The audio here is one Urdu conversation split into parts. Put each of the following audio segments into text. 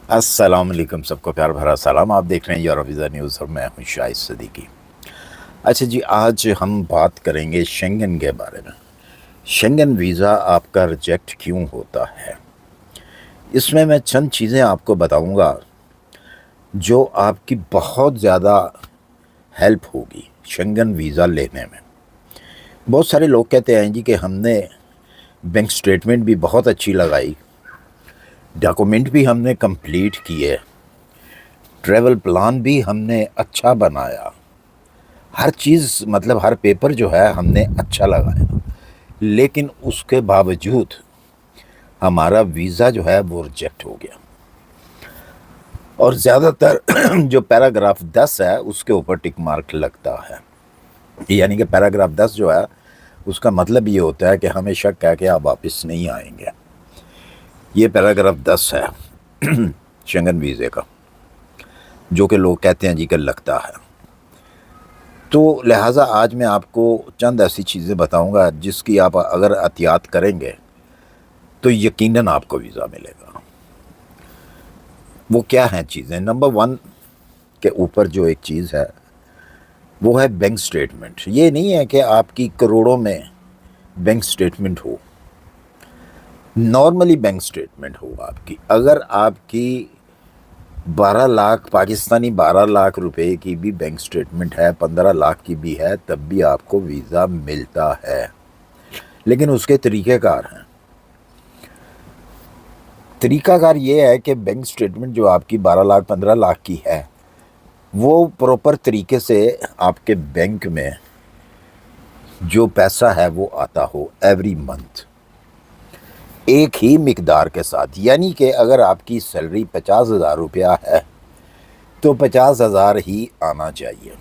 السلام علیکم، سب کو پیار بھرا سلام۔ آپ دیکھ رہے ہیں یورپ ویزا نیوز اور میں ہوں شاہد صدیقی۔ اچھا جی، آج ہم بات کریں گے شنگن کے بارے میں۔ شنگن ویزا آپ کا ریجیکٹ کیوں ہوتا ہے؟ اس میں چند چیزیں آپ کو بتاؤں گا جو آپ کی بہت زیادہ ہیلپ ہوگی شنگن ویزا لینے میں۔ بہت سارے لوگ کہتے ہیں جی کہ ہم نے بینک سٹیٹمنٹ بھی بہت اچھی لگائی، ڈاکومنٹ بھی ہم نے کمپلیٹ کیے، ٹریول پلان بھی ہم نے اچھا بنایا، ہر چیز مطلب ہر پیپر جو ہے ہم نے اچھا لگایا، لیکن اس کے باوجود ہمارا ویزا جو ہے وہ ریجیکٹ ہو گیا۔ اور زیادہ تر جو پیراگراف 10 ہے اس کے اوپر ٹک مارک لگتا ہے، یعنی کہ پیراگراف 10 جو ہے اس کا مطلب یہ ہوتا ہے کہ ہمیں شک ہے کہ آپ واپس نہیں آئیں گے۔ یہ پیراگراف 10 ہے شنگن ویزے کا، جو کہ لوگ کہتے ہیں جی کہ لگتا ہے۔ تو لہٰذا آج میں آپ کو چند ایسی چیزیں بتاؤں گا جس کی آپ اگر احتیاط کریں گے تو یقیناً آپ کو ویزا ملے گا۔ وہ کیا ہیں چیزیں؟ نمبر 1 کے اوپر جو ایک چیز ہے وہ ہے بینک سٹیٹمنٹ۔ یہ نہیں ہے کہ آپ کی کروڑوں میں بینک سٹیٹمنٹ ہو، نارملی بینک سٹیٹمنٹ ہو آپ کی۔ اگر آپ کی 12 لاکھ پاکستانی 12 لاکھ روپے کی بھی بینک سٹیٹمنٹ ہے، 15 لاکھ کی بھی ہے، تب بھی آپ کو ویزا ملتا ہے، لیکن اس کے طریقہ کار ہیں۔ طریقہ کار یہ ہے کہ بینک سٹیٹمنٹ جو آپ کی 12 لاکھ 15 لاکھ کی ہے وہ پراپر طریقے سے آپ کے بینک میں جو پیسہ ہے وہ آتا ہو ایوری منتھ ایک ہی مقدار کے ساتھ، یعنی کہ اگر آپ کی سیلری 50,000 روپیہ ہے تو 50,000 ہی آنا چاہیے۔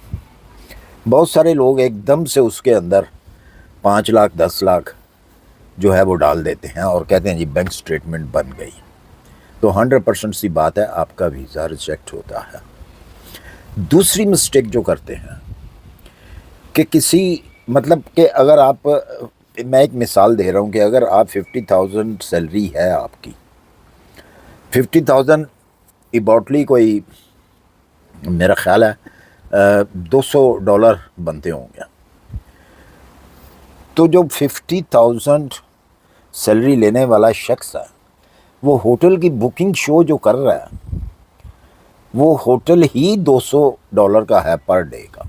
بہت سارے لوگ ایک دم سے اس کے اندر 5 لاکھ 10 لاکھ جو ہے وہ ڈال دیتے ہیں اور کہتے ہیں جی بینک سٹیٹمنٹ بن گئی، تو 100% سی بات ہے آپ کا ویزا ریجیکٹ ہوتا ہے۔ دوسری مسٹیک جو کرتے ہیں کہ کسی مطلب کہ اگر آپ، میں ایک مثال دے رہا ہوں کہ اگر آپ 50,000 سیلری ہے آپ کی، 50,000 اباؤٹلی کوئی میرا خیال ہے $200 بنتے ہوں گے، تو جو 50,000 سیلری لینے والا شخص ہے وہ ہوٹل کی بکنگ شو جو کر رہا ہے وہ ہوٹل ہی $200 کا ہے پر ڈے کا،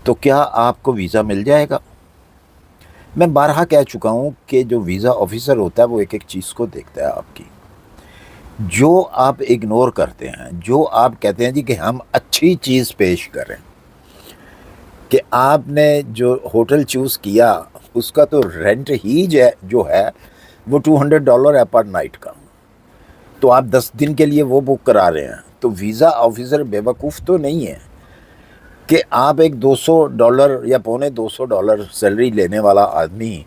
تو کیا آپ کو ویزا مل جائے گا؟ میں بارہا کہہ چکا ہوں کہ جو ویزا آفیسر ہوتا ہے وہ ایک ایک چیز کو دیکھتا ہے آپ کی، جو آپ اگنور کرتے ہیں، جو آپ کہتے ہیں جی کہ ہم اچھی چیز پیش کریں، کہ آپ نے جو ہوٹل چوز کیا اس کا تو رینٹ ہی جو ہے وہ $200 ہے پر نائٹ کا، تو آپ 10 دن کے لیے وہ بک کرا رہے ہیں، تو ویزا آفیسر بے وقوف تو نہیں ہے کہ آپ ایک $200 یا $250 سیلری لینے والا آدمی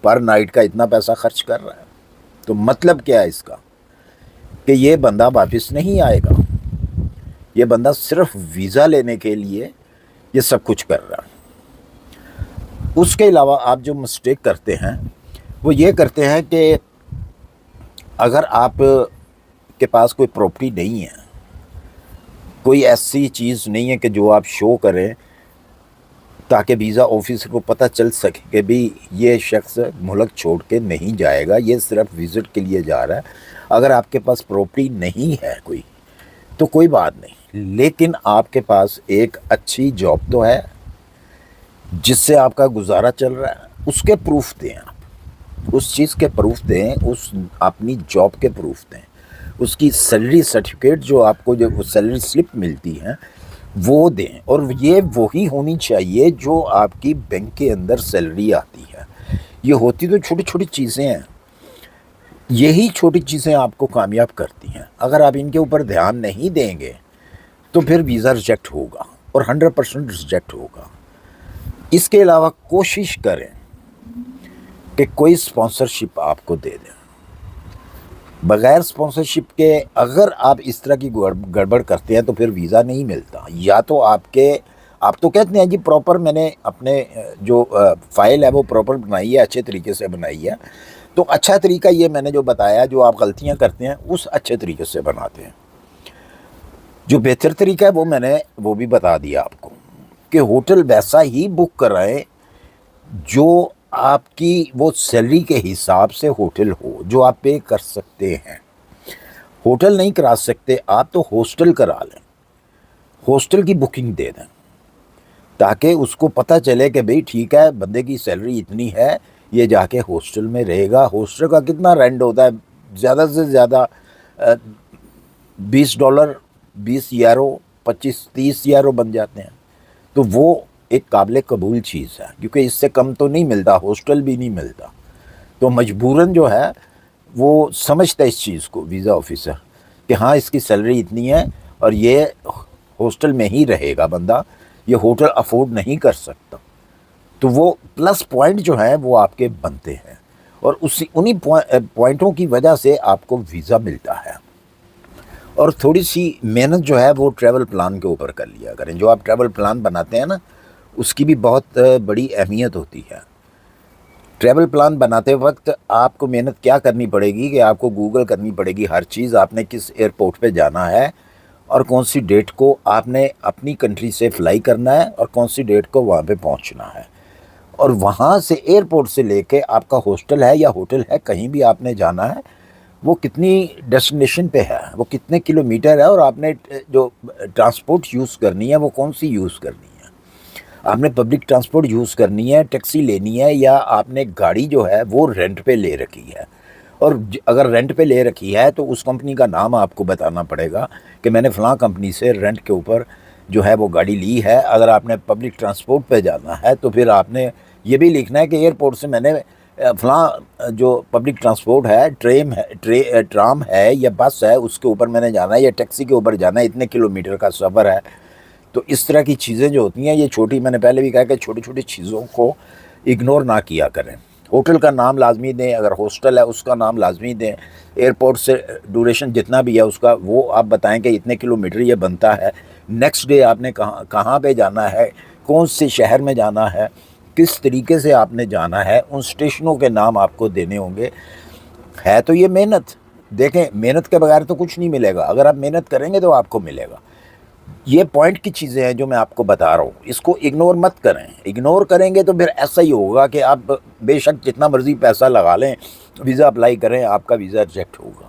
پر نائٹ کا اتنا پیسہ خرچ کر رہا ہے۔ تو مطلب کیا ہے اس کا کہ یہ بندہ واپس نہیں آئے گا، یہ بندہ صرف ویزا لینے کے لیے یہ سب کچھ کر رہا ہے۔ اس کے علاوہ آپ جو مسٹیک کرتے ہیں وہ یہ کرتے ہیں کہ اگر آپ کے پاس کوئی پراپرٹی نہیں ہے، کوئی ایسی چیز نہیں ہے کہ جو آپ شو کریں تاکہ ویزا آفیسر کو پتہ چل سکے کہ بھی یہ شخص ملک چھوڑ کے نہیں جائے گا، یہ صرف وزٹ کے لیے جا رہا ہے۔ اگر آپ کے پاس پراپرٹی نہیں ہے کوئی تو کوئی بات نہیں، لیکن آپ کے پاس ایک اچھی جاب تو ہے جس سے آپ کا گزارا چل رہا ہے، اس کے پروف دیں، آپ اس چیز کے پروف دیں، اس اپنی جاب کے پروف دیں، اس کی سیلری سرٹیفکیٹ جو آپ کو جو سیلری سلپ ملتی ہے وہ دیں، اور یہ وہی ہونی چاہیے جو آپ کی بینک کے اندر سیلری آتی ہے۔ یہ ہوتی تو چھوٹی چھوٹی چیزیں ہیں، یہی چھوٹی چیزیں آپ کو کامیاب کرتی ہیں۔ اگر آپ ان کے اوپر دھیان نہیں دیں گے تو پھر ویزا ریجیکٹ ہوگا اور 100% ریجیکٹ ہوگا۔ اس کے علاوہ کوشش کریں کہ کوئی اسپانسرشپ آپ کو دے دیں۔ بغیر اسپانسرشپ کے اگر آپ اس طرح کی گڑبڑ کرتے ہیں تو پھر ویزا نہیں ملتا۔ یا تو آپ تو کہتے ہیں جی پراپر میں نے اپنے جو فائل ہے وہ پراپر بنائی ہے، اچھے طریقے سے بنائی ہے، تو اچھا طریقہ یہ میں نے جو بتایا، جو آپ غلطیاں کرتے ہیں اس اچھے طریقے سے بناتے ہیں. جو بہتر طریقہ ہے وہ میں نے وہ بھی بتا دیا آپ کو، کہ ہوٹل ویسا ہی بک کرائیں جو آپ کی وہ سیلری کے حساب سے ہوٹل ہو، جو آپ پے کر سکتے ہیں. ہوٹل نہیں کرا سکتے آپ تو ہاسٹل کرا لیں، ہاسٹل کی بکنگ دے دیں، تاکہ اس کو پتہ چلے کہ بھئی ٹھیک ہے بندے کی سیلری اتنی ہے، یہ جا کے ہاسٹل میں رہے گا. ہاسٹل کا کتنا رینٹ ہوتا ہے؟ زیادہ سے زیادہ $20، 20 یورو، 25-30 یورو بن جاتے ہیں. تو وہ ایک قابل قبول چیز ہے، کیونکہ اس سے کم تو نہیں ملتا، ہاسٹل بھی نہیں ملتا. تو مجبوراً جو ہے وہ سمجھتا ہے اس چیز کو ویزا آفیسر، کہ ہاں اس کی سیلری اتنی ہے اور یہ ہاسٹل میں ہی رہے گا بندہ، یہ ہوٹل افورڈ نہیں کر سکتا. تو وہ پلس پوائنٹ جو ہیں وہ آپ کے بنتے ہیں، اور انہی پوائنٹوں کی وجہ سے آپ کو ویزا ملتا ہے. اور تھوڑی سی محنت جو ہے وہ ٹریول پلان کے اوپر کر لیا کریں. جو آپ ٹریول پلان بناتے ہیں نا، اس کی بھی بہت بڑی اہمیت ہوتی ہے. ٹریول پلان بناتے وقت آپ کو محنت کیا کرنی پڑے گی کہ آپ کو گوگل کرنی پڑے گی ہر چیز، آپ نے کس ایئرپورٹ پہ جانا ہے اور کون سی ڈیٹ کو آپ نے اپنی کنٹری سے فلائی کرنا ہے اور کون سی ڈیٹ کو وہاں پہ پہنچنا ہے. اور وہاں سے ایئرپورٹ سے لے کے آپ کا ہاسٹل ہے یا ہوٹل ہے، کہیں بھی آپ نے جانا ہے، وہ کتنی ڈیسٹینیشن پہ ہے، وہ کتنے کلومیٹر ہے، اور آپ نے جو ٹرانسپورٹ یوز کرنی ہے وہ کون سی یوز کرنی ہے. آپ نے پبلک ٹرانسپورٹ یوز کرنی ہے، ٹیکسی لینی ہے، یا آپ نے گاڑی جو ہے وہ رینٹ پہ لے رکھی ہے. اور اگر رینٹ پہ لے رکھی ہے تو اس کمپنی کا نام آپ کو بتانا پڑے گا کہ میں نے فلاں کمپنی سے رینٹ کے اوپر جو ہے وہ گاڑی لی ہے. اگر آپ نے پبلک ٹرانسپورٹ پہ جانا ہے تو پھر آپ نے یہ بھی لکھنا ہے کہ ایئرپورٹ سے میں نے فلاں جو پبلک ٹرانسپورٹ ہے، ٹرام ہے یا بس ہے، اس کے اوپر میں نے جانا ہے، یا ٹیکسی کے اوپر جانا ہے، اتنے کلومیٹر کا سفر ہے. تو اس طرح کی چیزیں جو ہوتی ہیں یہ چھوٹی، میں نے پہلے بھی کہا کہ چھوٹی چھوٹی چیزوں کو اگنور نہ کیا کریں. ہوٹل کا نام لازمی دیں، اگر ہاسٹل ہے اس کا نام لازمی دیں. ایئرپورٹ سے ڈوریشن جتنا بھی ہے اس کا وہ آپ بتائیں کہ اتنے کلومیٹر یہ بنتا ہے. نیکسٹ ڈے آپ نے کہاں پہ جانا ہے، کون سے شہر میں جانا ہے، کس طریقے سے آپ نے جانا ہے، ان اسٹیشنوں کے نام آپ کو دینے ہوں گے. ہے تو یہ محنت، دیکھیں محنت کے بغیر تو کچھ نہیں ملے گا، اگر آپ محنت کریں گے تو آپ کو ملے گا. یہ پوائنٹ کی چیزیں ہیں جو میں آپ کو بتا رہا ہوں، اس کو اگنور مت کریں. اگنور کریں گے تو پھر ایسا ہی ہوگا کہ آپ بے شک جتنا مرضی پیسہ لگا لیں، ویزا اپلائی کریں، آپ کا ویزا ریجیکٹ ہوگا.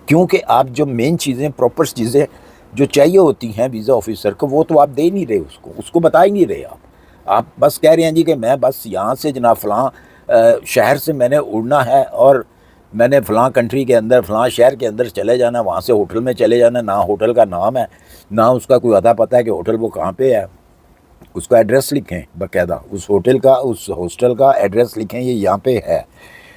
کیونکہ آپ جو مین چیزیں، پراپر چیزیں جو چاہیے ہوتی ہیں ویزا آفیسر کو، وہ تو آپ دے ہی نہیں رہے، اس کو بتا ہی نہیں رہے. آپ بس کہہ رہے ہیں جی کہ میں بس یہاں سے جناب فلاں شہر سے میں نے اڑنا ہے اور میں نے فلاں کنٹری کے اندر فلاں شہر کے اندر چلے جانا ہے، وہاں سے ہوٹل میں چلے جانا ہے. نہ ہوٹل کا نام ہے، نہ اس کا کوئی اتا پتہ ہے کہ ہوٹل وہ کہاں پہ ہے. اس کا ایڈریس لکھیں باقاعدہ، اس ہوٹل کا، اس ہاسٹل کا ایڈریس لکھیں یہ یہاں پہ ہے.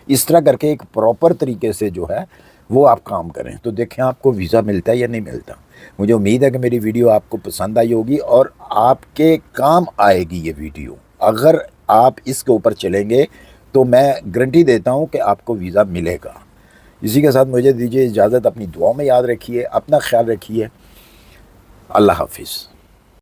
اس طرح کر کے ایک پراپر طریقے سے جو ہے وہ آپ کام کریں تو دیکھیں آپ کو ویزا ملتا ہے یا نہیں ملتا. مجھے امید ہے کہ میری ویڈیو آپ کو پسند آئی ہوگی اور آپ کے کام آئے گی یہ ویڈیو. اگر آپ اس کے اوپر چلیں گے تو میں گارنٹی دیتا ہوں کہ آپ کو ویزا ملے گا. اسی کے ساتھ مجھے دیجیے اجازت، اپنی دعاؤں میں یاد رکھیے، اپنا خیال رکھیے. اللہ حافظ.